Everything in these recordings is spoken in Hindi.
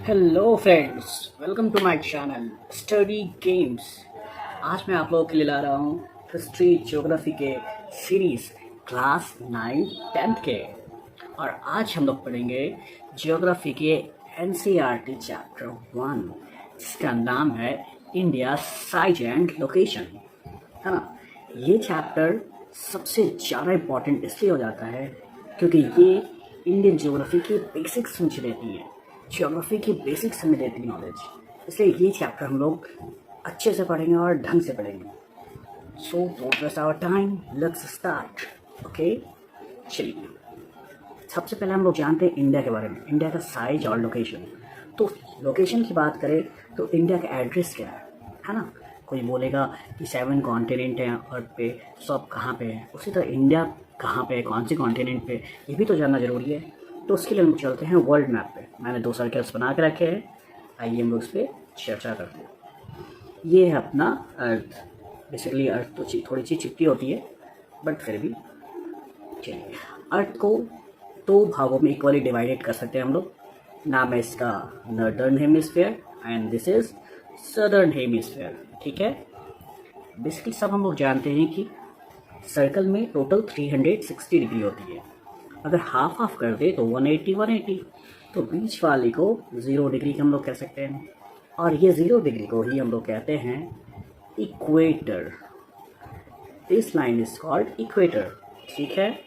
Hello friends, welcome to my channel study games. आज मैं आप लोगों के लिए ला रहा हूँ हिस्ट्री ज्योग्राफी के सीरीज क्लास 9 10th के। और आज हम लोग पढ़ेंगे ज्योग्राफी के एनसीईआरटी चैप्टर 1, जिसका नाम है इंडिया साइज एंड लोकेशन, है ना। ये चैप्टर सबसे ज़्यादा इम्पोर्टेंट इसलिए हो जाता है क्योंकि ये इंडियन ज्योग्राफी की बेसिक्स समझ लेती है, ज्योग्राफी की बेसिक्स हमें देती है नॉलेज। इसलिए ये चैप्टर हम लोग अच्छे से पढ़ेंगे और ढंग से पढ़ेंगे। So don't waste our time, let's start. Okay, चलिए सबसे पहले हम लोग जानते हैं इंडिया के बारे में, इंडिया का साइज और लोकेशन। तो लोकेशन की बात करें तो इंडिया का एड्रेस क्या है ना। कोई बोलेगा कि 7 कॉन्टिनेंट हैं अर्थ पे, सब कहाँ पे है। उसी तरह इंडिया कहाँ पे है, कौन से कॉन्टिनेंट पे, ये भी तो जानना ज़रूरी है। तो उसके लिए हम चलते हैं वर्ल्ड मैप पे। मैंने 2 सर्कल्स बना के रखे हैं, आइए हम लोग इस पर चर्चा करते हैं। ये है अपना अर्थ। बेसिकली अर्थ तो थोड़ी सी चिपटी होती है, बट फिर भी चलिए अर्थ को 2 भागों में इक्वली डिवाइडेड कर सकते हैं हम लोग। नाम है इसका northern hemisphere and this is southern hemisphere. ठीक है, बेसिकली सब हम लोग जानते हैं कि सर्कल में टोटल 360 डिग्री होती है। अगर हाफ हाफ कर दे तो 180। तो बीच वाली को 0 डिग्री हम लोग कह सकते हैं, और ये 0 डिग्री को ही हम लोग कहते हैं equator. This line is called equator. ठीक है,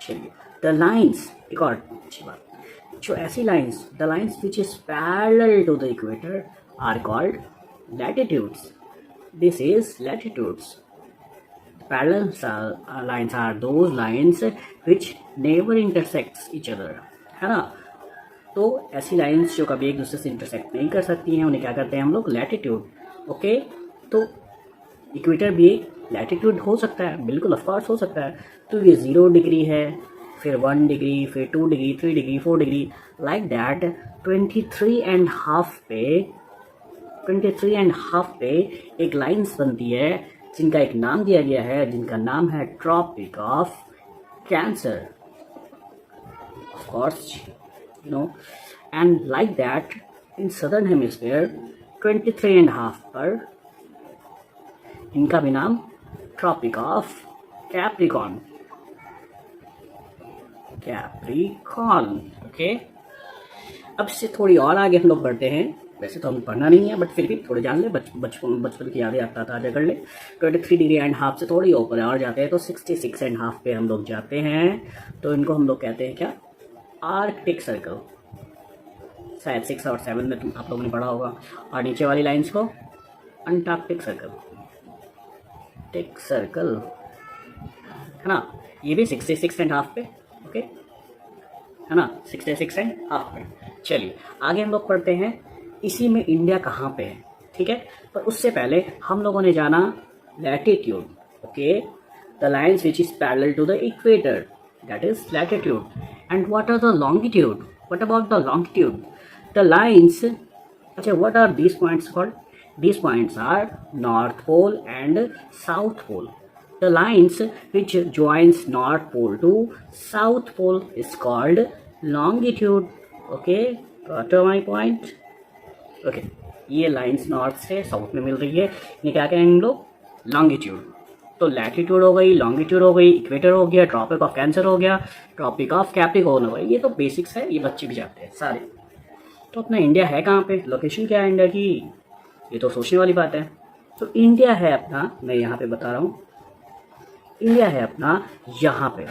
चलिए द लाइन्स, एक और अच्छी बात, जो ऐसी lines, the lines which is parallel to the equator are called latitudes. This is latitudes. Parallel lines are those lines which never intersects each other, है ना। तो ऐसी लाइंस जो कभी एक दूसरे से इंटरसेक्ट नहीं कर सकती हैं, उन्हें क्या करते हैं हम लोग, लैटिट्यूड। ओके, तो इक्वेटर भी लैटिट्यूड हो सकता है, बिल्कुल ऑफकोर्स हो सकता है। तो ये 0 डिग्री है, फिर 1 डिग्री, फिर 2 degree, 3 degree, 4 degree, like that 23.5 पे एक लाइन्स बनती है जिनका एक नाम दिया गया है, जिनका नाम है tropic of cancer, of course you know. And like that in southern hemisphere 23.5 पर इनका भी नाम ट्रॉपिक ऑफ कैप्रिकॉर्न। ओके, अब से थोड़ी और आगे हम लोग बढ़ते हैं। वैसे तो हम पढ़ना नहीं है, बट फिर भी थोड़े जान ले, बचपन की यादें आता था, कर ले। 23 डिग्री एंड हाफ से थोड़ी ऊपर और जाते हैं तो 66.5 पे हम लोग जाते हैं। तो इनको हम लोग कहते हैं क्या, आर्कटिक सर्कल। शायद 6 और 7 में आप लोगों ने पढ़ा होगा। और नीचे वाली लाइन्स को अंटार्कटिक सर्कल, है ना। ये भी 66.5 पे, ओके, है ना, 66.5 पे। चलिए आगे हम लोग पढ़ते हैं, इसी में इंडिया कहाँ पे है। ठीक है, पर उससे पहले हम लोगों ने जाना latitude. Okay, the lines which is parallel to the equator, that is latitude. And what are the longitude, what about the longitude, the lines. अच्छा, what are these points called, these points are north pole and south pole. The lines which joins North Pole to South Pole is called longitude. Okay, got my point? Okay, ये लाइन्स नॉर्थ से साउथ में मिल रही है, ये क्या कहेंगे हम लोग, लॉन्गिट्यूड। तो लैटिट्यूड हो गई, लॉन्गिट्यूड हो गई, इक्वेटर हो गया, ट्रॉपिक ऑफ कैंसर हो गया, ट्रॉपिक ऑफ कैप्रिकॉर्न हो गया। ये तो बेसिक्स है, ये बच्चे भी जानते हैं सारे। तो अपना इंडिया है कहाँ पे, लोकेशन क्या है इंडिया की, ये तो सोचने वाली बात है। तो इंडिया है अपना, मैं यहाँ पे बता रहा हूँ, इंडिया है अपना यहाँ पे।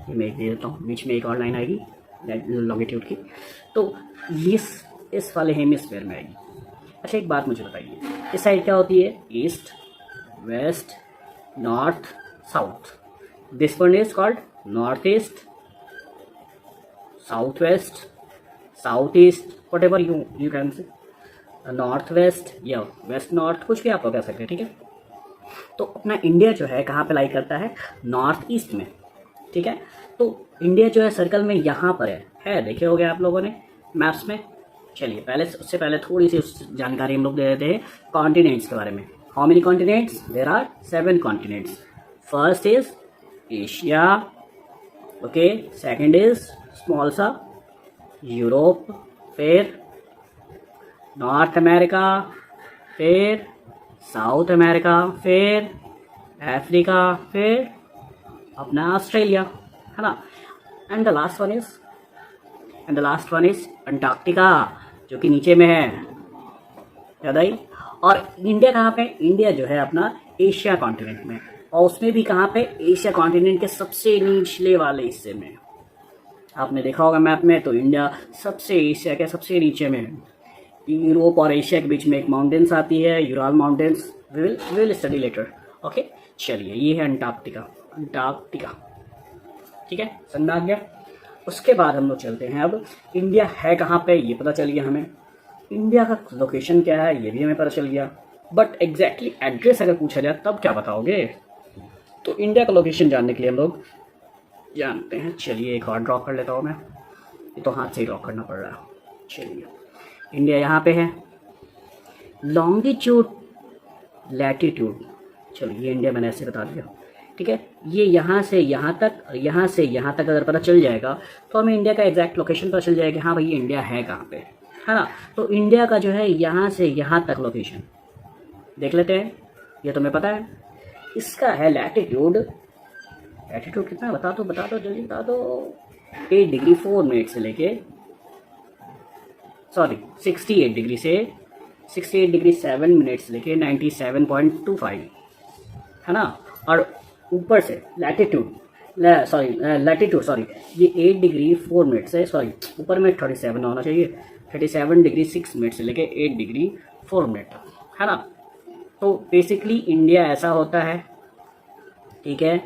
मैं दे देता हूँ, बीच में एक और लाइन आएगी लॉन्गिट्यूड की, तो इस वाले हेमिस्फीयर में आएगी। अच्छा, एक बात मुझे बताइए, इस साइड क्या होती है, east, west, north, south. This one is called north east, south west, south east, whatever you can say, north west या वेस्ट नॉर्थ, कुछ भी आप कह सकते हैं। ठीक है, तो अपना इंडिया जो है कहाँ पे लाई करता है, नॉर्थ ईस्ट में। ठीक है, तो इंडिया जो है सर्कल में यहाँ पर है, देखे होंगे आप लोगों ने मैप्स में। चलिए पहले उससे पहले थोड़ी सी जानकारी हम लोग दे देते हैं कॉन्टिनेंट्स के बारे में। How many continents, there are 7 continents. First is Asia, okay, second is small सा यूरोप, फिर नॉर्थ अमेरिका, फिर साउथ अमेरिका, फिर अफ्रीका, फिर अपना ऑस्ट्रेलिया, है ना। And the last one is Antarctica, जो कि नीचे में है, याद आई। और इंडिया कहाँ पे? इंडिया जो है अपना एशिया कॉन्टिनेंट में, और उसमें भी कहाँ पे? एशिया कॉन्टिनेंट के सबसे निचले वाले हिस्से में। आपने देखा होगा मैप में, तो इंडिया सबसे एशिया के सबसे नीचे में है। यूरोप और एशिया के बीच में एक माउंटेन्स आती है, Ural mountains, will study letter. Okay, चलिए, ये है अंटार्कटिका। ठीक है, समझ आ गया। उसके बाद हम लोग चलते हैं, अब इंडिया है कहाँ पे ये पता चल गया हमें, इंडिया का लोकेशन क्या है ये भी हमें पता चल गया, बट एग्जैक्टली एड्रेस अगर पूछा जाए तब क्या बताओगे? तो इंडिया का लोकेशन जानने के लिए हम लोग जानते हैं। चलिए, एक और ड्रॉ कर लेता हूँ मैं, ये तो हाथ से ही ड्रॉ करना पड़ रहा है। चलिए, इंडिया यहाँ पे है, लॉन्गिट्यूड, लैटिट्यूड, चलो ये इंडिया मैंने ऐसे बता दिया। ठीक है, ये यहाँ से यहाँ तक और यहाँ से यहाँ तक अगर पता चल जाएगा तो हमें इंडिया का एग्जैक्ट लोकेशन पता चल जाएगा, हाँ भाई ये इंडिया है कहाँ पे, है ना। तो इंडिया का जो है यहाँ से यहाँ तक लोकेशन देख लेते हैं, ये तुम्हें पता है। इसका है लैटिट्यूड, लैटिट्यूड कितना है बता दो जल्दी बता दो। 8 डिग्री 4 मिनट से लेके 68 डिग्री से 68 डिग्री 7 मिनट से लेके 97.25, है ना। और ऊपर से लैटिट्यूड ये 8 डिग्री 4 मिनट से, ऊपर में 37 होना चाहिए, 37 डिग्री 6 मिनट से लेके 8 डिग्री 4 मिनट तक, है ना। तो बेसिकली इंडिया ऐसा होता है, ठीक है।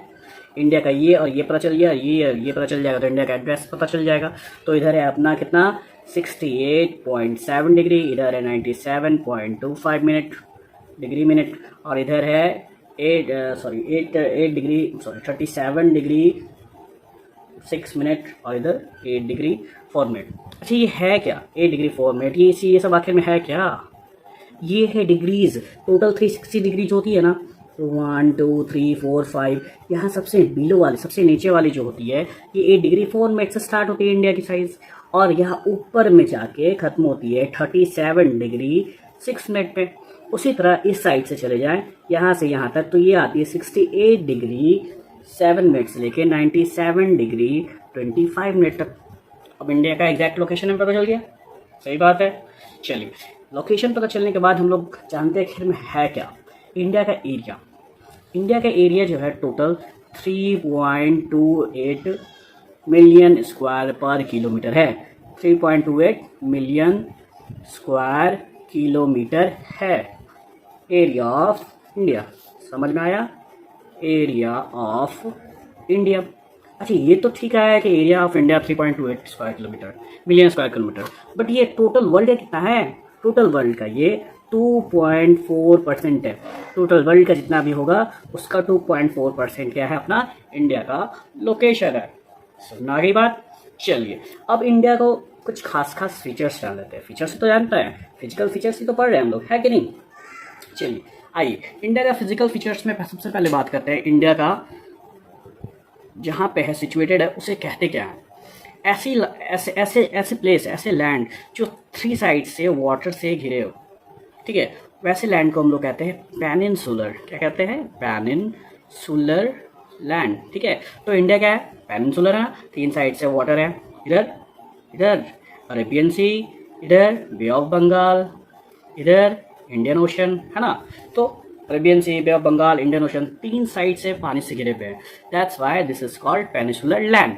इंडिया का ये और ये पता चल गया, ये पता चल जाएगा तो इंडिया का एड्रेस पता चल जाएगा। तो इधर है अपना कितना 68.7 डिग्री, इधर है 97.25 मिनट, और इधर है 37 डिग्री 6 मिनट, और इधर 8 डिग्री 4 मिनट। अच्छा, ये है क्या 8 डिग्री 4 मिनट? ये सब आखिर में है क्या? ये है डिग्रीज, टोटल 360 डिग्री जो होती है ना, 1 2 3 4 5, यहाँ सबसे बिलो वाली, सबसे नीचे वाली जो होती है, ये 8 डिग्री 4 मिनट से स्टार्ट होती है इंडिया की साइज, और यहाँ ऊपर में जाके खत्म होती है 37 डिग्री 6 मिनट पे। उसी तरह इस साइड से चले जाएं यहाँ से यहाँ तक, तो ये आती है 68 डिग्री 7 मिनट से लेके 97 डिग्री 25 मिनट तक। अब इंडिया का एग्जैक्ट लोकेशन हमें पता चल गया, सही बात है। चलिए, लोकेशन पता चलने के बाद हम लोग जानते हैं आखिर में है क्या। इंडिया का एरिया जो है टोटल 3.28 मिलियन स्क्वायर पर किलोमीटर है, 3.28 मिलियन स्क्वायर किलोमीटर है एरिया ऑफ इंडिया। समझ में आया? Area of India. अच्छा, ये तो ठीक है कि area of India 3.28 square kilometre, million square kilometre, but ये टोटल वर्ल्ड का कितना है? टोटल वर्ल्ड का ये 2.4% है। टोटल वर्ल्ड का जितना भी होगा उसका 2.4% क्या है? अपना इंडिया का लोकेशन है। सुनना गई बात। चलिए, अब इंडिया को कुछ खास फीचर्स जान लेते हैं। फीचर्स तो जानते हैं, फिजिकल फीचर्स ही तो पढ़ रहे हैं हम लोग, है कि नहीं। चलिए आइए, इंडिया का फिजिकल फीचर्स में सबसे पहले बात करते हैं। इंडिया का जहाँ पे है सिचुएटेड है उसे कहते क्या हैं? ऐसे प्लेस, ऐसे लैंड जो 3 साइड से वाटर से घिरे हो, ठीक है, वैसे लैंड को हम लोग कहते हैं पेनिनसुलर। क्या कहते हैं? Peninsular land. ठीक है, तो इंडिया क्या है? पेनिनसुलर है, 3 साइड से वाटर है, इधर अरेबियन सी, इधर बे ऑफ बंगाल, इधर इंडियन ओशन, है ना। तो Arabian Sea, Bay of Bengal, Indian Ocean, 3 side से पानी से घिरे हुए हैं। That's why this is called peninsular land.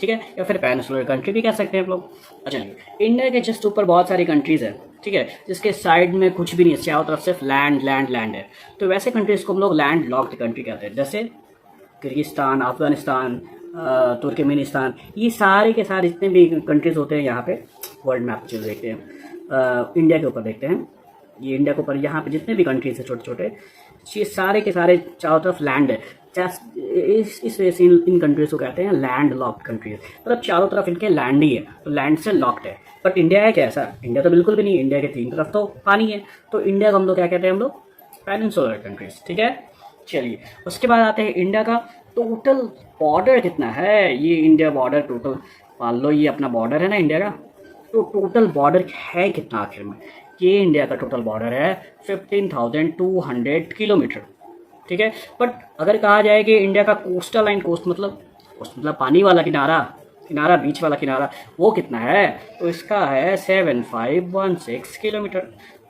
ठीक है, या फिर पेनिनसुलर कंट्री भी कह सकते हैं हम लोग। अच्छा, इंडिया के जस्ट ऊपर बहुत सारी कंट्रीज हैं, ठीक है, जिसके साइड में कुछ भी नहीं है, चारों तरफ सिर्फ लैंड है। तो वैसे कंट्रीज को हम लोग लैंड लॉक्ड कंट्री कहते हैं, जैसे किर्गिस्तान, अफगानिस्तान, तुर्कमेनिस्तान, ये सारे के सारे जितने भी कंट्रीज होते हैं यहाँ पे वर्ल्ड मैप चल देखते हैं, इंडिया के ऊपर देखते हैं। ये इंडिया के ऊपर यहाँ पे जितने भी कंट्रीज है छोटे छोटे, ये सारे के सारे चारों तरफ लैंड है। इस वजह से इन कंट्रीज को कहते हैं लैंड लॉक्ड कंट्रीज, मतलब चारों तरफ इनके लैंड ही है, तो लैंड से लॉक्ड है। बट इंडिया है क्या ऐसा? इंडिया तो बिल्कुल भी नहीं। इंडिया के 3 तरफ तो पानी है, तो इंडिया को हम लोग क्या कहते हैं? हम लोग पेनिनसुलर कंट्रीज। ठीक है, चलिए उसके बाद आते हैं इंडिया का टोटल बॉर्डर कितना है। ये इंडिया बॉर्डर टोटल मान लो, ये अपना बॉर्डर है ना इंडिया का, तो टोटल बॉर्डर है कितना आखिर में? ये इंडिया का टोटल बॉर्डर है 15,200 किलोमीटर, ठीक है। बट अगर कहा जाए कि इंडिया का कोस्टल लाइन, कोस्ट मतलब पानी वाला किनारा, बीच वाला किनारा, वो कितना है? तो इसका है 7516 किलोमीटर।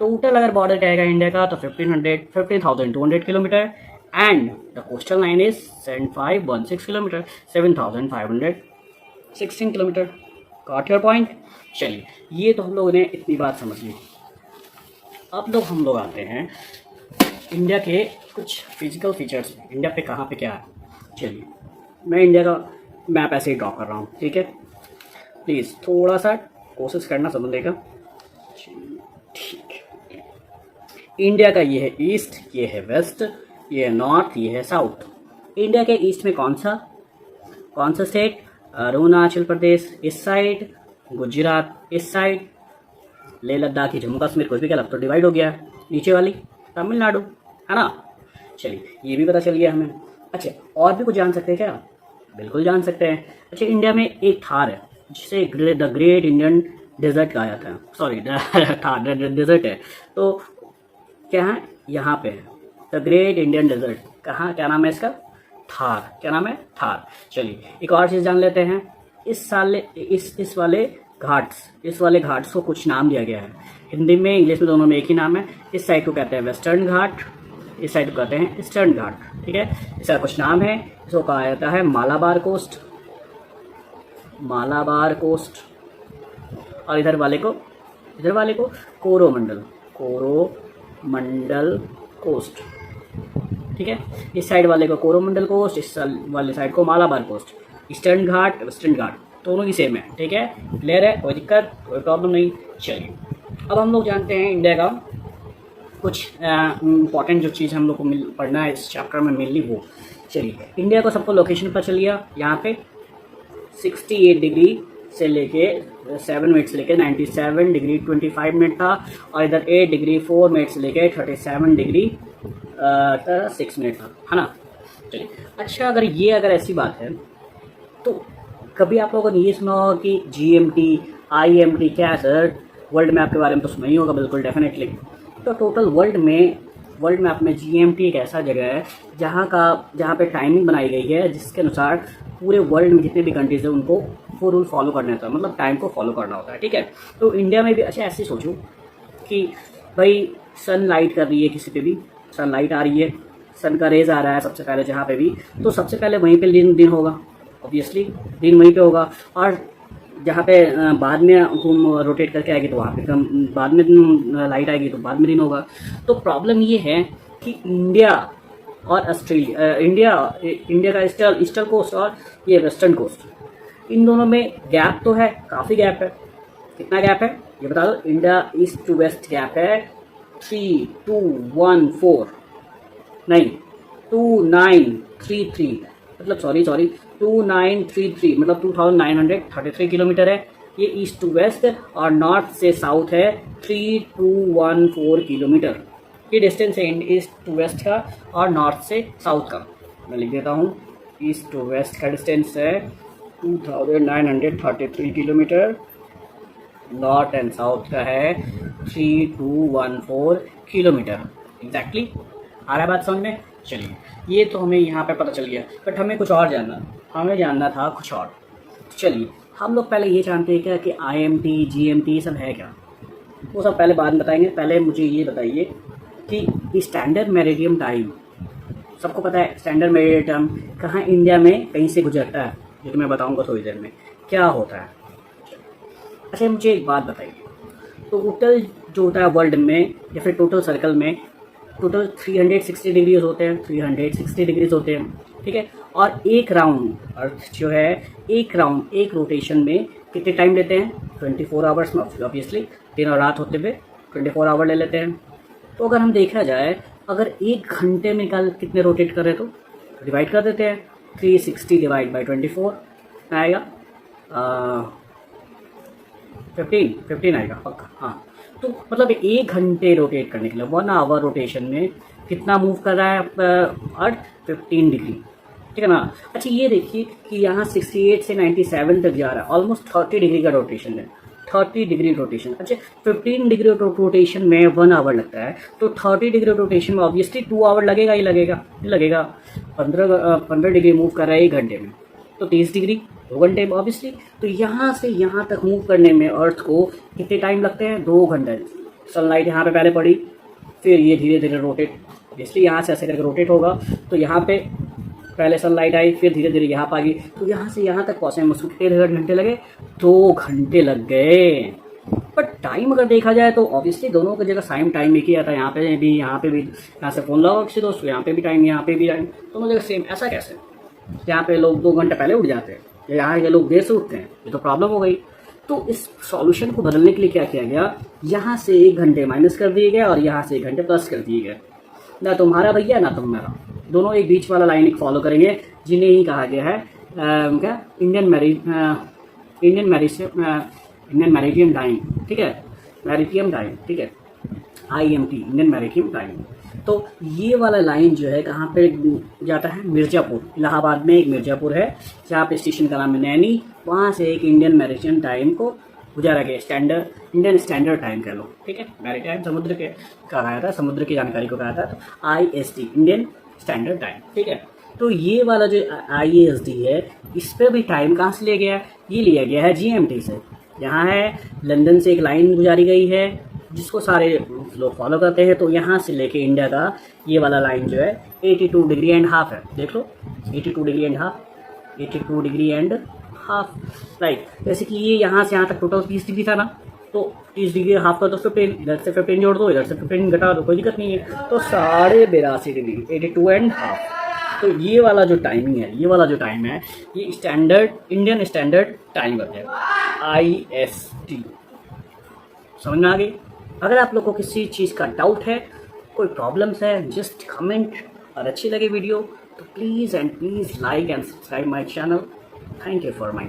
टोटल अगर बॉर्डर कहेगा इंडिया का तो 15,200 kilometre, and the coastal line is 7516 kilometre, 7516 kilometre. Got your point? चलिए, ये तो हम लोगों ने इतनी बात समझ ली। अब हम लोग आते हैं इंडिया के कुछ फिजिकल फीचर्स। इंडिया पे कहाँ पे क्या है? चलिए, मैं इंडिया का मैप ऐसे ही ड्रॉ कर रहा हूँ, ठीक है। प्लीज़ थोड़ा सा कोशिश करना समझने का, ठीक है। इंडिया का ये है ईस्ट, ये है वेस्ट, ये है नॉर्थ, ये है साउथ। इंडिया के ईस्ट में कौन सा स्टेट? अरुणाचल प्रदेश इस साइड, गुजरात इस साइड, लेह लद्दाख की जम्मू कश्मीर, कुछ भी क्या, अब तो डिवाइड हो गया है। नीचे वाली तमिलनाडु, है ना। चलिए, ये भी पता चल गया हमें। अच्छा, और भी कुछ जान सकते हैं क्या? बिल्कुल जान सकते हैं। अच्छा, इंडिया में एक थार है जिसे द ग्रेट इंडियन डेजर्ट कहा जाता है। सॉरी, थार डेजर्ट है, तो क्या है यहाँ पे है द ग्रेट इंडियन डेजर्ट। कहाँ, क्या नाम है इसका? थार। क्या नाम है? थार। चलिए, एक और चीज़ जान लेते हैं। इस वाले घाट्स को कुछ नाम दिया गया है। हिंदी में, इंग्लिश में, दोनों में एक ही नाम है। इस साइड को कहते हैं वेस्टर्न घाट, इस साइड को कहते हैं ईस्टर्न घाट, ठीक है। इसका कुछ नाम है। इसको कहा जाता है मालाबार कोस्ट, और इधर वाले को कोरोमंडल कोस्ट, ठीक है। इस साइड वाले को कोरोमंडल कोस्ट, इस वाले साइड को मालाबार कोस्ट। ईस्टर्न घाट, वेस्टर्न घाट दोनों ही सेम है, ठीक है। क्लियर है? कोई दिक्कत, कोई प्रॉब्लम नहीं। चलिए, अब हम लोग जानते हैं इंडिया का कुछ इम्पॉर्टेंट जो चीज़ हम लोग को पढ़ना है इस चैप्टर में मेनली वो। चलिए, इंडिया को सबको लोकेशन पर चलिए। यहाँ पे 68 डिग्री से लेके 7 मिनट से लेके 97 डिग्री 25 मिनट था, और इधर 8 डिग्री 4 मिनट से लेके 37 डिग्री 6 मिनट था, है ना। चलिए, अच्छा, अगर ऐसी बात है तो कभी आप लोगों ने ये सुना होगा कि GMT IMT क्या है सर? वर्ल्ड मैप के बारे में तो सुना ही होगा, बिल्कुल डेफिनेटली। तो टोटल वर्ल्ड मैप में GMT एक ऐसा जगह है जहाँ पे टाइमिंग बनाई गई है, जिसके अनुसार पूरे वर्ल्ड में जितने भी कंट्रीज हैं उनको वो रूल फॉलो करना होता है, मतलब टाइम को फॉलो करना होता है, ठीक है। तो इंडिया में भी अच्छा ऐसे सोचो कि भाई सनलाइट कर रही है, किसी पे भी सनलाइट आ रही है, सन का रेज आ रहा है सबसे पहले जहाँ पे भी, तो सबसे पहले वहीं पे दिन होगा, ऑब्वियसली दिन वहीं पे होगा। और जहाँ पे बाद में घूम रोटेट करके आएगी तो वहाँ पे कम बाद में लाइट आएगी तो बाद में दिन होगा। तो प्रॉब्लम ये है कि इंडिया और ऑस्ट्रेलिया, इंडिया का ईस्टर्न कोस्ट और ये वेस्टर्न कोस्ट, इन दोनों में गैप तो है, काफ़ी गैप है। कितना गैप है ये बता दो? India east to west gap है 3214 नहीं 2933 मतलब सॉरी 2933 मतलब 2933 किलोमीटर है। ये ईस्ट टू वेस्ट और नॉर्थ से साउथ है 3214 किलोमीटर। ये डिस्टेंस है ईस्ट टू वेस्ट का और नॉर्थ से साउथ का। मैं लिख देता हूँ, ईस्ट टू वेस्ट का डिस्टेंस है 2933 किलोमीटर, नॉर्थ एंड साउथ का है 3214 किलोमीटर एग्जैक्टली। आ रहा है बात समझ में? चलिए, ये तो हमें यहाँ पे पता चल गया, बट हमें कुछ और जानना था कुछ और। चलिए, हम लोग पहले ये जानते हैं क्या कि IMT GMT सब है क्या? वो सब पहले बाद में बताएंगे। पहले मुझे ये बताइए कि स्टैंडर्ड मेरिडियम टाइम, सबको पता है स्टैंडर्ड मेरिडियम टाइम कहाँ इंडिया में कहीं से गुजरता है, ये तो मैं बताऊँगा थोड़ी देर में क्या होता है। अच्छा, मुझे एक बात बताइए, टोटल जो होता है वर्ल्ड में या फिर टोटल सर्कल में टोटल 360 डिग्रीज होते हैं, 360 डिग्रीज होते हैं, ठीक है। और एक राउंड अर्थ जो है, एक रोटेशन में कितने टाइम लेते हैं? 24 आवर्स में, ऑब्वियसली दिन और रात होते हुए 24 आवर ले लेते हैं। तो अगर हम देखा जाए, अगर एक घंटे में कितने रोटेट कर रहे तो डिवाइड कर देते हैं, 360 डिवाइड बाई 24 आएगा 15 आएगा पक्का। हाँ, तो मतलब एक घंटे रोटेट करने के लिए 1 आवर रोटेशन में कितना मूव कर रहा है अर्थ? 15 डिग्री, ठीक है ना। अच्छा, ये देखिए कि यहाँ 68 से 97 तक जा रहा है, ऑलमोस्ट 30 डिग्री का रोटेशन है, 30 डिग्री रोटेशन। अच्छा 15 डिग्री रोटेशन में 1 आवर लगता है, तो 30 डिग्री रोटेशन में ऑब्वियसली 2 आवर लगेगा ही लगेगा। 15 डिग्री मूव कर रहा है 1 घंटे में, तो 30 डिग्री 2 घंटे में ऑब्वियसली। तो यहाँ से यहाँ तक मूव करने में अर्थ को कितने टाइम लगते हैं? 2 घंटे। सनलाइट यहाँ पे पहले पड़ी, फिर ये धीरे धीरे रोटेट, इसलिए यहाँ से ऐसे करके रोटेट होगा, तो यहाँ पे पहले सनलाइट आई, फिर धीरे धीरे यहाँ पर आ गई, तो यहाँ से यहाँ तक पहुँचने में उसको कितने घंटे लगे? 2 घंटे लग गए। बट टाइम अगर देखा जाए तो ऑब्वियसली दोनों की जगह सेम टाइम एक ही आता है। यहाँ पे भी यहाँ से फ़ोन लगाओ किसी दोस्त, यहाँ पे भी टाइम, यहाँ पे भी टाइम, दोनों जगह सेम। ऐसा कैसे? यहाँ पे लोग 2 घंटे पहले उठ जाते हैं, यहाँ के लोग देर से उठते हैं, ये तो प्रॉब्लम हो गई। तो इस सॉल्यूशन को बदलने के लिए क्या किया गया? यहाँ से 1 घंटे माइनस कर दिए गए और यहाँ से 1 घंटे प्लस कर दिए गए। ना तुम्हारा भैया ना तुम्हारा, दोनों एक बीच वाला लाइन फॉलो करेंगे, जिन्हें ही कहा गया है क्या? इंडियन मैरिटियम टाइम, ठीक है, मैरिटियम टाइम, ठीक है, IMT, इंडियन मैरिटियम टाइम। तो ये वाला लाइन जो है कहाँ पे जाता है? मिर्ज़ापुर, इलाहाबाद में एक मिर्ज़ापुर है, जहाँ पे स्टेशन का नाम है नैनी। वहाँ से एक इंडियन मैरिटाइम टाइम को गुजारा गया, इंडियन स्टैंडर्ड टाइम कह लो, ठीक है। मैरिटाइम समुद्र के कहा था, समुद्र की जानकारी को कहा था, तो IST, इंडियन स्टैंडर्ड टाइम, ठीक है। तो ये वाला जो IST है, इस पर भी टाइम कहाँ से लिया गया? ये लिया गया है GMT से। यहाँ है लंदन से एक लाइन गुजारी गई है जिसको सारे लोग फॉलो करते हैं, तो यहाँ से लेके इंडिया का ये वाला लाइन जो है 82 डिग्री एंड हाफ है। देख लो 82 degree and half, 82 degree and half, right. जैसे कि ये यहाँ से यहाँ तक टोटल 30 डिग्री था ना, तो 30 डिग्री हाफ का तो 15, इधर से 15 जोड़ दो, इधर से 15 घटा दो, कोई दिक्कत नहीं है। तो 82.5 डिग्री, 82 एंड हाफ। तो ये वाला जो टाइमिंग है, ये वाला जो टाइम है, ये स्टैंडर्ड इंडियन स्टैंडर्ड टाइम है, IST। समझ में आ गई? अगर आप लोग को किसी चीज़ का डाउट है, कोई प्रॉब्लम्स है, जस्ट कमेंट। और अच्छी लगे वीडियो तो please and please like and subscribe my channel. Thank you for my